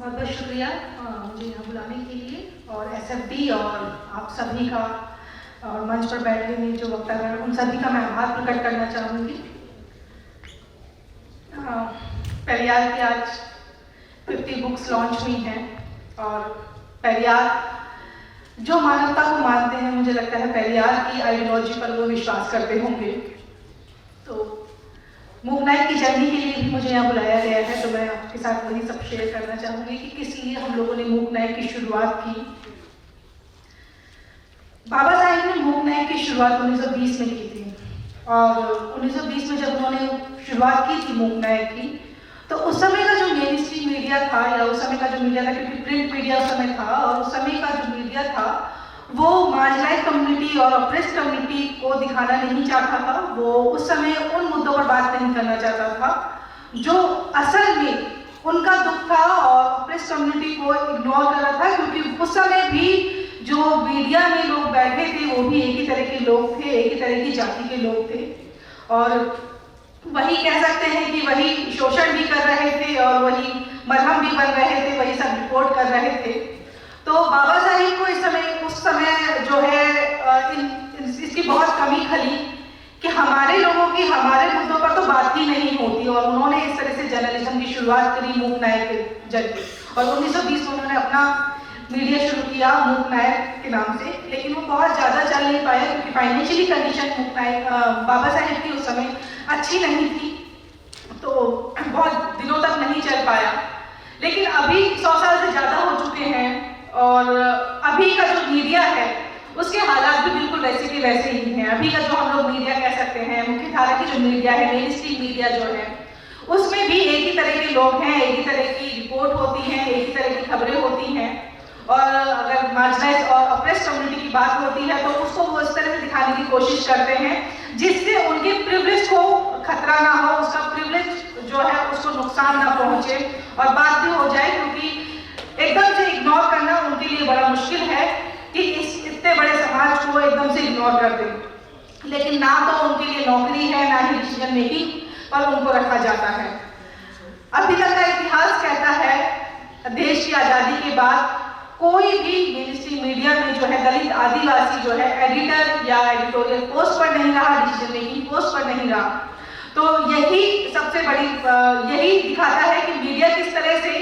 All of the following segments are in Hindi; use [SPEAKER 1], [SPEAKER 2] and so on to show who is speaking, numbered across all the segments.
[SPEAKER 1] बहुत बहुत शुक्रिया मुझे यहाँ बुलाने के लिए और एसएफडी और आप सभी का और मंच पर बैठे हुए जो वक्ता उन सभी का मैं आभार प्रकट करना चाहूँगी। पेरियार की आज 50 बुक्स लॉन्च हुई हैं और पेरियार जो मानवता को मानते हैं, मुझे लगता है पेरियार की आइडियोलॉजी पर वो विश्वास करते होंगे। तो मूक नाइक की जर्नी के लिए भी मुझे यहाँ बुलाया गया है, तो मैं आपके साथ वही सब शेयर करना चाहूँगी कि किस लिए हम लोगों ने मूक नाइक की शुरुआत की। बाबा साहेब ने मूक नाइक की शुरुआत 1920 में की थी और 1920 में जब उन्होंने शुरुआत की थी मूक नाइक की, तो उस समय का जो मेन स्ट्रीम मीडिया था या उस समय का जो मीडिया था, क्योंकि प्रिंट मीडिया उस समय था और उस समय का जो मीडिया था वो मार्जिनाइज्ड कम्युनिटी और ऑप्रेस्ड कम्युनिटी को दिखाना नहीं चाहता था। वो उस समय उन मुद्दों पर बात नहीं करना चाहता था जो असल में उनका दुख था और ऑप्रेस्ड कम्युनिटी को इग्नोर कर रहा था, क्योंकि उस समय भी जो मीडिया में लोग बैठे थे वो भी एक ही तरह के लोग थे, एक ही तरह की जाति के लोग थे और वही कह सकते हैं कि वही शोषण भी कर रहे थे और वही मरहम भी बन रहे थे, वही सब रिपोर्ट कर रहे थे। तो बाबा साहिब को उस समय जो है इसकी बहुत कमी खली कि हमारे लोगों की हमारे मुद्दों पर तो बात ही नहीं होती और उन्होंने इस तरह से जर्नलिज्म की शुरुआत करी मूक नायक के जरिए और 1920 में उन्होंने अपना मीडिया शुरू किया मूक नायक के नाम से, लेकिन वो बहुत ज़्यादा चल नहीं पाया क्योंकि फाइनेंशियली कंडीशन मूक नायक बाबा साहिब की उस समय अच्छी नहीं थी, तो बहुत दिनों तक नहीं चल पाया। लेकिन अभी 100 साल से ज़्यादा हो चुके हैं और अभी का जो मीडिया है उसके हालात भी बिल्कुल वैसे के वैसे ही हैं। अभी का जो हम लोग मीडिया कह सकते हैं, मुख्य धारा की जो मीडिया है, मेन स्ट्रीम मीडिया जो है, उसमें भी एक ही तरह के लोग हैं, एक ही तरह की रिपोर्ट होती है, एक ही तरह की खबरें होती हैं और अगर मार्जिनाइज्ड और ऑप्रेस्ड कम्युनिटी की बात होती है तो उसको वो इस तरह से दिखाने की कोशिश करते हैं जिससे उनके प्रिविलेज को खतरा ना हो, उसका प्रिविलेज जो है उसको नुकसान ना पहुंचे और बात भी हो जाए, क्योंकि एकदम से इग्नोर करना उनके लिए बड़ा मुश्किल है कि इतने बड़े समाज को एकदम से इग्नोर कर दें। लेकिन ना तो उनके लिए नौकरी है, ना ही डिसीजन मेकिंग पर उनको रखा जाता है। अभी तक का इतिहास कहता है देश की आज़ादी के बाद कोई भी मेन स्ट्रीम मीडिया में जो है दलित आदिवासी जो है एडिटर या एडिटोरियल पोस्ट पर नहीं रहा, डिसीजन मेकिंग पोस्ट पर नहीं रहा। तो यही सबसे बड़ी यही दिखाता है कि मीडिया किस तरह से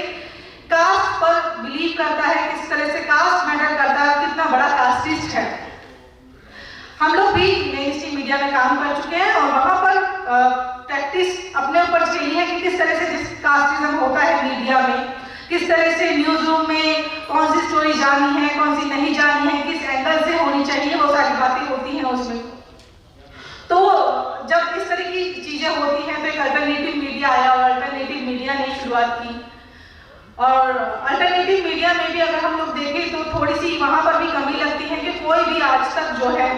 [SPEAKER 1] कास्ट पर बिलीव करता है, किस तरह से कास्ट मैटर करता है, कितना बड़ा कास्टिस्ट है। हम लोग भी मेन स्ट्रीम मीडिया में काम कर चुके हैं और वहां पर प्रैक्टिस अपने ऊपर चाहिए है कि किस तरह से जिस कास्टिज्म होता है मीडिया में, किस तरह से न्यूज रूम में कौन सी स्टोरी जानी है, कौन सी नहीं जानी है, किस एंगल से होनी चाहिए, वो सारी बातें होती हैं उसमें। तो जब इस तरह की चीजें होती हैं तो एक अल्टरनेटिव मीडिया आया और अल्टरनेटिव मीडिया ने शुरुआत की और अल्टरनेटिव मीडिया में भी अगर हम लोग देखें तो थोड़ी सी वहां पर भी कमी लगती है कि कोई भी आज तक जो है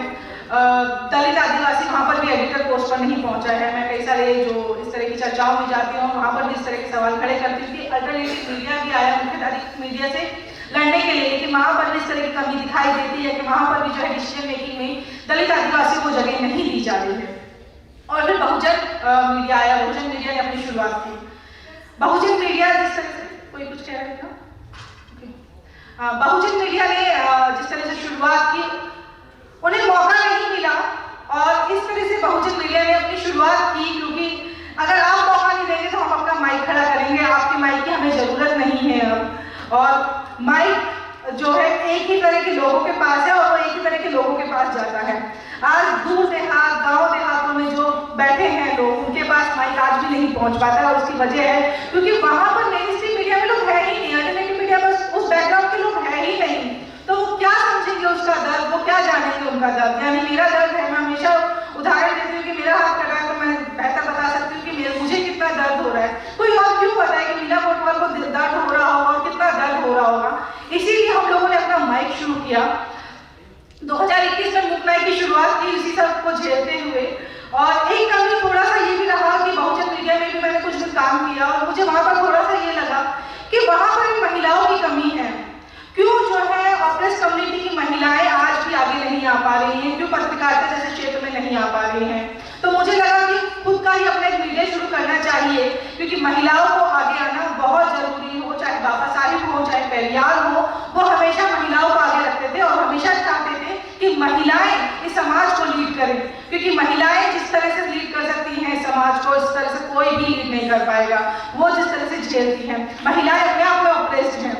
[SPEAKER 1] दलित आदिवासी वहां पर भी एडिटर पोस्ट पर नहीं पहुंचा है। मैं कई सारे जो इस तरह की चर्चाओं में जाती हूँ वहां पर भी इस तरह के सवाल खड़े करती हूँ कि अल्टरनेटिव मीडिया भी आया मुख्यधारा मीडिया से लड़ने के लिए, लेकिन वहां पर भी इस तरह की कमी दिखाई देती है कि वहां पर भी जो है डिसीजन मेकिंग में दलित आदिवासियों को जगह नहीं दी जा रही है। और फिर बहुजन मीडिया आया, बहुजन मीडिया ने अपनी शुरुआत की। बहुजन मीडिया जिस तरह से कोई कुछ कह रहे था, बहुजन मीडिया ने जिस तरह से शुरुआत की उन्हें मौका नहीं मिला और इस तरह से बहुजन मीडिया ने अपनी शुरुआत की, क्योंकि अगर आप मौका नहीं देंगे तो हम अपना माइक खड़ा करेंगे, आपके माइक की हमें जरूरत नहीं है अब। और माइक जो है एक ही तरह के लोगों के पास है और वो एक ही तरह के लोगों के पास जाता है। आज दूर देहात गाँव देहातों में जो बैठे हैं लोग, उनके पास माइक आज भी नहीं पहुंच पाता है और उसकी वजह है क्योंकि वहां पर मेन स्ट्रीम मीडिया में लोग है ही नहीं, अल्टरनेटिव मीडिया पर उस बैकग्राउंड के लोग है ही नहीं, तो वो क्या समझेंगे उसका दर्द, वो क्या जानेंगे उनका दर्द। यानी मेरा दर्द है, मैं हमेशा उदाहरण देती हूँ कि मेरा हाथ कटा है तो मैं बेहतर बता सकती हूँ कि मुझे कितना दर्द हो रहा है, कोई और क्यों बताए कि मीना कोटवाल को दर्द हो रहा होगा और कितना दर्द हो रहा होगा। इसीलिए हम लोगों ने अपना माइक शुरू किया 2021 में मूक नाइक की शुरुआत की इसी सब को झेलते हुए। और एक कमी थोड़ा सा ये भी रहा कि बहुजन मीडिया में भी मैंने कुछ दिन काम किया और मुझे वहां पर थोड़ा सा ये लगा कि वहां पर महिलाओं की कमी है। क्यों जो है ऑप्रेस्ड कम्युनिटी की महिलाएं आज भी आगे नहीं आ पा रही हैं, क्यों पत्रकारिता जैसे क्षेत्र में नहीं आ पा रही हैं। तो मुझे लगा कि खुद का ही अपना एक मीडिया शुरू करना चाहिए, क्योंकि महिलाओं को आगे आना बहुत जरूरी हो, चाहे बाबा साहिब फैलियार हो, वो हमेशा महिलाओं को आगे रखते थे और हमेशा चाहते थे कि महिलाएं इस समाज को लीड करें, क्योंकि महिलाएं जिस तरह से लीड कर सकती हैं समाज को, इस तरह से कोई भी लीड नहीं कर पाएगा। वो जिस तरह से झेलती हैं, महिलाएं अपने आप में ऑप्रेस्ड हैं,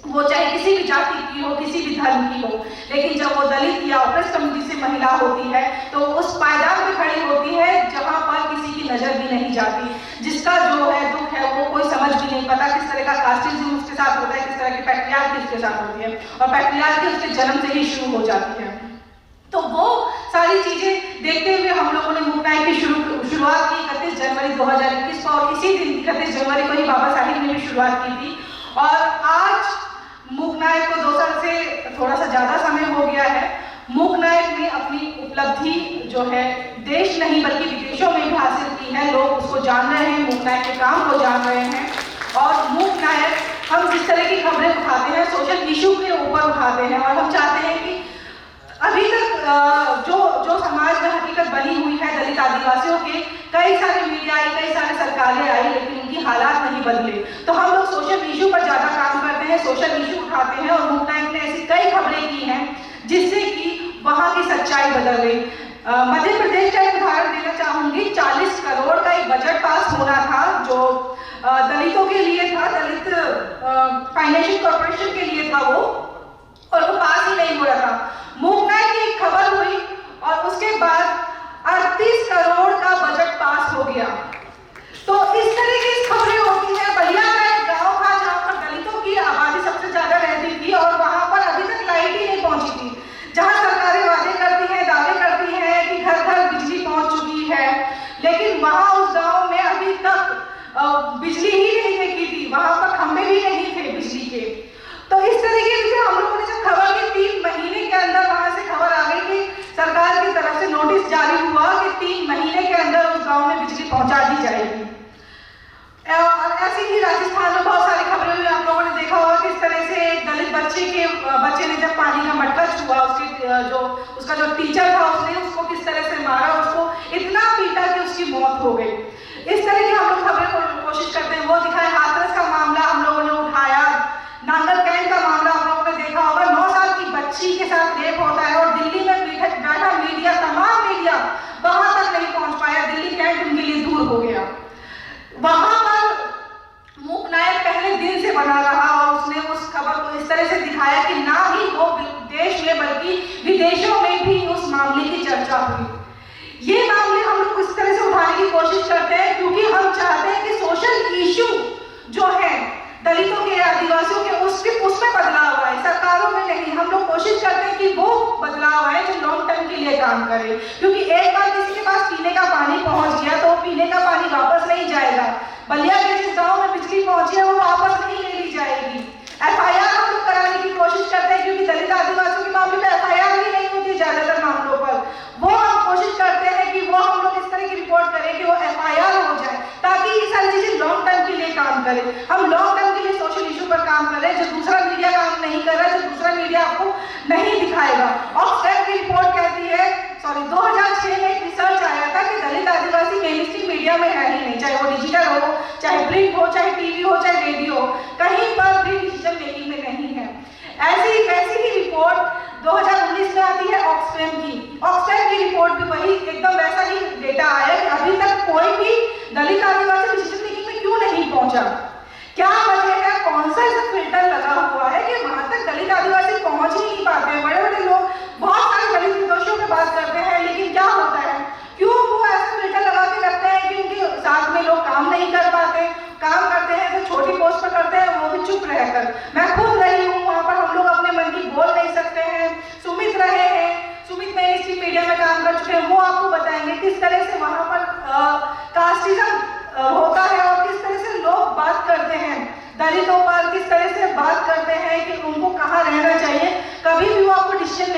[SPEAKER 1] वो चाहे किसी भी जाति की हो, किसी भी धर्म की हो, लेकिन जब वो दलित या ऑप्रेस्ड कम्युनिटी से महिला होती है तो उस पायदान पे खड़ी होती है जहां पर किसी की नजर भी नहीं जाती, जिसका जो है दुख है वो कोई समझ भी नहीं पाता, किस तरह का कास्टिज्म उसके साथ होता है, किस तरह की पैट्रियार्की उसके साथ होती है, और पैट्रियार्की उसके जन्म से ही शुरू हो जाती है। तो वो सारी चीजें देखते हुए हम लोगों ने मूक नायक की शुरुआत की 31 जनवरी 2021 को, और इसी दिन 31 जनवरी को ही बाबा साहिब ने भी शुरुआत की थी। और आज मूक नायक को 2 साल से थोड़ा सा ज्यादा समय हो गया है। मूक नायक ने अपनी उपलब्धि जो है देश नहीं बल्कि विदेशों में भी हासिल की है। लोग उसको जान रहे हैं, मूक नायक के काम को जान रहे हैं। और मूक नायक हम जिस तरह की खबरें उठाते हैं सोशल इशू के ऊपर उठाते हैं, और हम चाहते हैं कि अभी तक जो समाज में हकीकत बनी हुई है दलित आदिवासियों के, कई सारे मीडिया आई, कई सारे सरकारें आई, लेकिन उनकी हालात नहीं बदले। तो हम लोग सोशल इशू पर ज्यादा काम करते हैं, सोशल इशू उठाते हैं, और मूक नायक ने ऐसी कई खबरें की हैं जिससे कि वहां की सच्चाई बदल गई। मध्य प्रदेश का एक उदाहरण देना चाहूंगी। 40 करोड़ का एक बजट पास होना था जो दलितों के लिए था, दलित फाइनेंशियल कॉर्पोरेशन के लिए था वो, और वो पास ही नहीं हो रहा था। मूक नायक की एक खबर हुई और उसके बाद 38 करोड़ का बजट पास हो गया। तो इस तरह की खबरें होती है। बलिया का एक गांव था जहां पर दलितों की आबादी सबसे ज्यादा रहती थी, और वहां पर अभी तक लाइट ही नहीं पहुंची थी, जहां सरकारें वादे करती हैं, दावे करती हैं कि घर घर बिजली पहुंच चुकी है, लेकिन वहां उस गांव में अभी तक बिजली ही नहीं देखी थी, वहां पर खंभे भी नहीं थे बिजली के। तो इस तरीके से हम लोगों ने जब खबर की 3 महीने के अंदर वहां से खबर आ गई कि सरकार की तरफ से नोटिस जारी हुआ कि 3 महीने के अंदर उस गांव में बिजली पहुंचा दी जाएगी। और ऐसे ही राजस्थान में बहुत सारी खबरें हुई। आप लोगों ने देखा होगा किस तरह से एक दलित बच्चे ने जब पानी का मटका छुआ, उसका जो टीचर था उसने उसको किस तरह से मारा, उसको इतना पीटा कि उसकी मौत हो गई। इस तरह की हम लोग खबरें कोशिश करते हैं, वो दिखाए। हाथरस का मामला हम लोगों ने उठाया, नांगल कैंट का मामला आप लोगों ने देखा होगा, 9 साल की बच्ची के साथ रेप होता है, और दिल्ली में बैठा मीडिया, तमाम मीडिया वहां तक नहीं पहुंच पाया, दिल्ली कैंट उनके लिए दूर हो गया। वहां पर मूक नायक पहले दिन से बना रहा और उसने उस खबर को इस तरह से दिखाया कि ना ही वो देश में बल्कि विदेशों में भी उस मामले की चर्चा हुई। ये मामले हम लोग इस तरह से उठाने की कोशिश करते हैं क्योंकि हम चाहते हैं कि सोशल इशू जो है दलितों के, आदिवासियों के, उसमें बदलाव आए, सरकारों में नहीं। हम लोग कोशिश करते हैं कि वो बदलाव आए जो लॉन्ग टर्म के लिए काम करे, क्योंकि एक बार किसी के पास पीने का पानी पहुंच गया तो पीने का पानी वापस नहीं जाएगा। बलिया के जिस गांव में बिजली पहुंची है वो वापस नहीं ले ली जाएगी। FIR हम लोग कराने की कोशिश करते हैं क्योंकि दलित आदिवासियों के मामले में FIR भी नहीं होती ज्यादातर मामलों पर। वो हम कोशिश करते हैं कि वो हम लोग इस तरह की रिपोर्ट करें कि वो FIR हो जाए, ताकि ये सारी चीजें लॉन्ग टर्म के लिए काम करें। हम लॉन्ग टर्म के लिए सोशल इशू पर काम करें जो दूसरा मीडिया काम नहीं कर रहा है, जो दूसरा मीडिया आपको नहीं दिखाएगा। ऑक्सफैम की रिपोर्ट कहती है, 2006 में एक रिसर्च आया था कि दलित आदिवासी मेनस्ट्रीम मीडिया में है ही नहीं, चाहे वो डिजिटल हो, चाहे प्रिंट हो, चाहे टीवी हो, चाहे रेडियो हो, कहीं पर भी डिसीजन मेकिंग में नहीं है। वैसी ही रिपोर्ट 2019 में आती है ऑक्सफैम की। ऑक्सफैम की रिपोर्ट भी वही एकदम वैसा ही डेटा आया कि अभी तक कोई भी दलित आदिवासी डिसीजन मेकिंग में क्यों नहीं पहुंचा। क्या वजह है, कौन सा ऐसा फिल्टर लगा हुआ है कि वहां तक दलित आदिवासी पहुंच ही नहीं पाते हैं। बड़े बड़े लोग बहुत सारे दलित निर्दोषियों पे बात करते हैं, लेकिन क्या होता है, क्यों वो ऐसा फिल्टर लगा के रखते हैं कि उनके साथ में लोग काम नहीं कर पाते, काम करते हैं तो छोटी पोस्ट पर करते हैं, वो भी चुप रहकर। मैं खुद रही हूँ वहां पर, हम लोग अपने मन की बोल नहीं सकते हैं। सुमित रहे हैं, सुमित मेनस्ट्रीम मीडिया में काम कर चुके हैं, वो आपको बताएंगे किस तरह से वहां पर कास्टिज्म होता है और किस तरह से लोग बात करते हैं दलितों पर, किस तरह से बात करते हैं कि उनको कहाँ रहना चाहिए। कभी भी वो आपको डिसीजन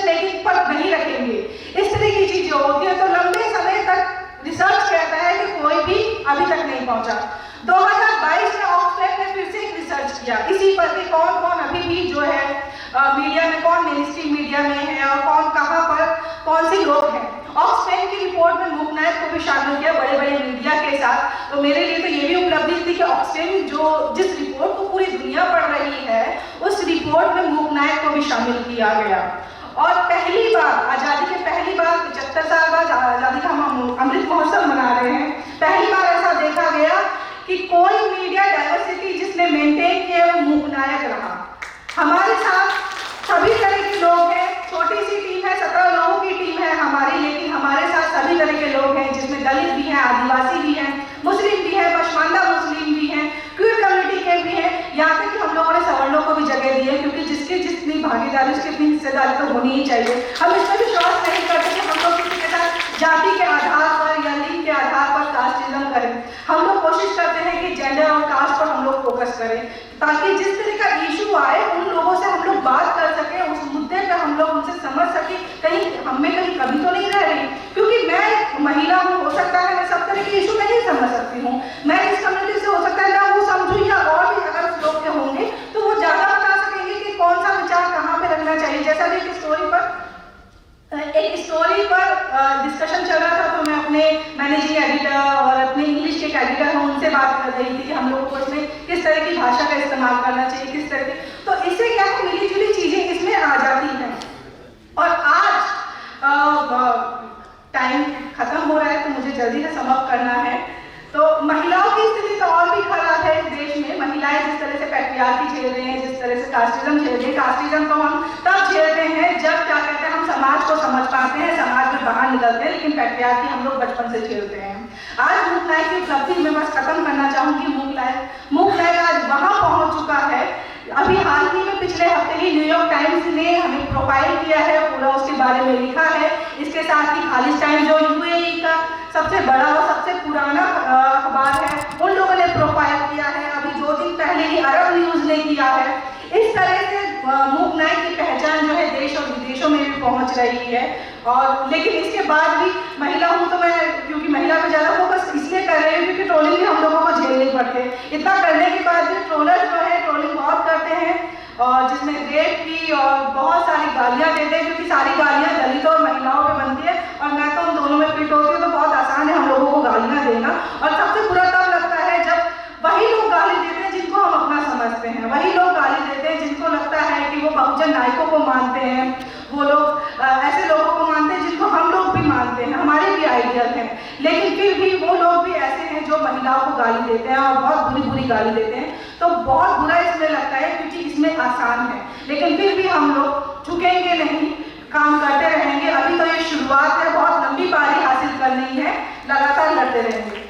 [SPEAKER 1] मेकिंग पर नहीं रखेंगे। इस तरह की चीजें होती है। तो लंबे समय तक रिसर्च कहता है कि कोई भी अभी तक नहीं पहुंचा। 2022 में ऑक्सफैम ने फिर से एक रिसर्च किया इसी पर कि कौन कौन अभी भी जो है मीडिया में, कौन मेनस्ट्रीम मीडिया में है और कौन कहाँ पर कौन से लोग हैं। ऑक्सफैम की रिपोर्ट में मूक नायक को भी शामिल किया बड़े बड़े मीडिया के साथ। तो मेरे लिए तो ये भी उपलब्धि थी कि ऑक्सफैम जो जिस भी शामिल किया गया। और पहली बार आज़ादी के पहली बार 75 साल बाद आज़ादी का हम अमृत महोत्सव मना रहे हैं, पहली बार ऐसा देखा गया कि कोई मीडिया डाइवर्सिटी जिसने मेंटेन किया वो मूकनायक रहा। हमारे साथ सभी तरह के लोग हैं, छोटी सी टीम है, 17 लोगों की टीम है हमारी, लेकिन हमारे साथ सभी तरह के लोग हैं जिसमें दलित भी हैं, आदिवासी भी हैं, मुस्लिम भी हैं, पशमानदा मुस्लिम भी हैं, क्यूर कम्युनिटी के भी हैं, यहाँ तक कि हम लोगों ने सवर्णों को भी जगह दी है, क्योंकि जिसकी जितनी भागीदारी उसकी अपनी हिस्सेदारी तो होनी ही चाहिए। हम इसमें विश्वास नहीं करते कि हम लोग किसी के साथ जाति के आधार पर या लिंग के आधार पर कास्टिज्म करें। हम लोग कोशिश करते हैं कि जेंडर और कास्ट पर हम लोग फोकस करें, ताकि जिस तरह का इशू आए उन लोगों से हम लोग बात कर सकें, उस मुद्दे पे हम लोग उनसे समझ सकें, कहीं हमें कहीं कमी तो नहीं रह रही। क्योंकि मैं महिला हूँ, हो सकता है मैं सब तरह के इशू नहीं समझ सकती हूँ, मैं इस कम्युनिटी से हो सकता है ना वो समझूँ, या और भी अगर उस लोग के होंगे तो वो ज़्यादा बता सकेंगे कि कौन सा विचार कहाँ पे रखना चाहिए। जैसा भी एक स्टोरी पर डिस्कशन चल रहा था, तो मैं अपने मैनेजिंग एडिटर और अपने इंग्लिश के एडिटर हैं उनसे बात कर रही थी कि हम लोगों को इसमें किस तरह की भाषा का इस्तेमाल करना चाहिए, किस तरह की, तो इससे क्या है मिली जुली चीज़ें इसमें आ जाती हैं। और आज टाइम खत्म हो रहा है तो मुझे जल्दी से समाप्त करना है। तो महिलाओं की स्थिति तो और भी खराब है इस देश में। महिलाएं जिस तरह से पैट्रियार्की झेल रही हैं, जिस तरह से कास्टिज्म झेल रही है, कास्टिज्म तो हम तब झेलते हैं जब क्या कहते हैं हम समाज को समझ पाते हैं, समाज में बाहर निकलते हैं, लेकिन पैट्रियार्की हम लोग बचपन से झेलते हैं। आज मूक नायक की उपलब्धि मैं बस खत्म करना चाहूंगी। मूक नायक आज वहां पहुंच चुका है। अभी हाल ही में पिछले हफ्ते ही न्यूयॉर्क टाइम्स ने हमें प्रोफाइल किया है, पूरा उसके बारे में लिखा है। इसके साथ ही खालिज टाइम जो यूएई का सबसे बड़ा और सबसे पुराना अखबार है, उन लोगों ने प्रोफाइल किया है। अभी 2 दिन पहले ही अरब न्यूज ने किया है। इस तरह से मूक नायक की पहचान जो है देश और विदेशों में भी पहुंच रही है। और लेकिन इसके बाद भी महिला हूँ तो मैं क्योंकि महिला पे ज़्यादा फोकस इसलिए कर रही हूँ क्योंकि ट्रोलिंग भी हम लोगों को झेलनी पड़ती है। इतना करने के बाद भी ट्रोलर जो है ट्रोलिंग बहुत करते हैं, और जिसमें रेप की और बहुत सारी गालियाँ देते हैं, क्योंकि सारी गालियाँ दलितों और महिलाओं पे बनती है, और मैं तो उन दोनों में फिट होती हूँ, तो बहुत आसान है हम लोगों को गालियाँ देना। और सबसे बुरा तब लगता है जब वही लोग गाली देते हैं जिनको हम अपना समझते हैं, वही लोग गाली देते हैं जिनको लगता है कि वो बहुजन नायकों को मानते हैं, वो लोग ऐसे लोगों को मानते हैं जिनको हम लोग भी मानते हैं, हमारे भी आइडियल हैं, लेकिन फिर भी वो लोग भी ऐसे हैं जो महिलाओं को गाली देते हैं और बहुत बुरी बुरी गाली देते हैं। तो बहुत बुरा इसमें लगता है क्योंकि इसमें आसान है, लेकिन फिर भी हम लोग झुकेंगे नहीं, काम करते रहेंगे। अभी तो ये शुरुआत है, बहुत लंबी पारी हासिल करनी है, लगातार लड़ते रहेंगे।